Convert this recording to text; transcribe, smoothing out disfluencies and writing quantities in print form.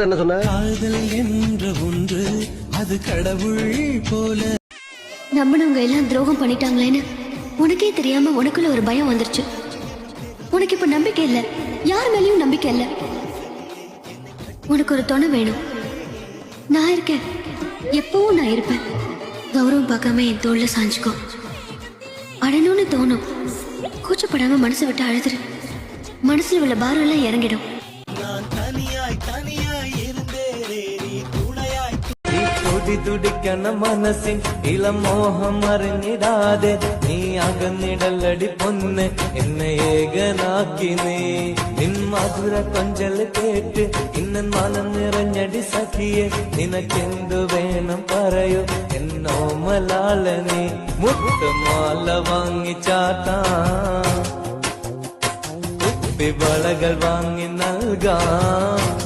என்ன சொன்ன? காதல் என்ற ஒன்று அது கடவுள் போல. நம்பினவங்க எல்லாம் துரோகம் பண்ணிட்டாங்களேன்னு உனக்கே தெரியாம உனக்குள்ள ஒரு பயம் வந்துருச்சு. உனக்கு இப்ப நம்பிக்கை இல்ல, யார் மேலயும் நம்பிக்கை இல்ல. உனக்கு ஒரு துணை வேணும். நான் இருக்கேன், எப்பவும் நான் இருப்பேன். கௌரவம் பார்க்காம என் தோல்ல சாஞ்சுக்கோ. அடணும்னு தோணும், கூச்சப்படாம மனசை விட்டு அழுதுரு. மனசுல உள்ள பாரம் எல்லாம் இறங்கிடும். തുടിക്കണ മനസ്സിൻ ഇളമോഹം അറിഞ്ഞിടാതെ നീ അകന്നിടലടി പൊന്ന് എന്നെ ഏകനാക്കി നീ നിൻ മധുര കൊഞ്ചൽ കേട്ട് ഇന്നൻ മനം നിറഞ്ഞടി സഖിയെ നിനക്കെന്തു വേണം പറയൂ എന്നോ മലാല നീ മുത്തുമാല വാങ്ങിച്ചാത്താ കുപ്പി വളകൾ വാങ്ങി നൽകാം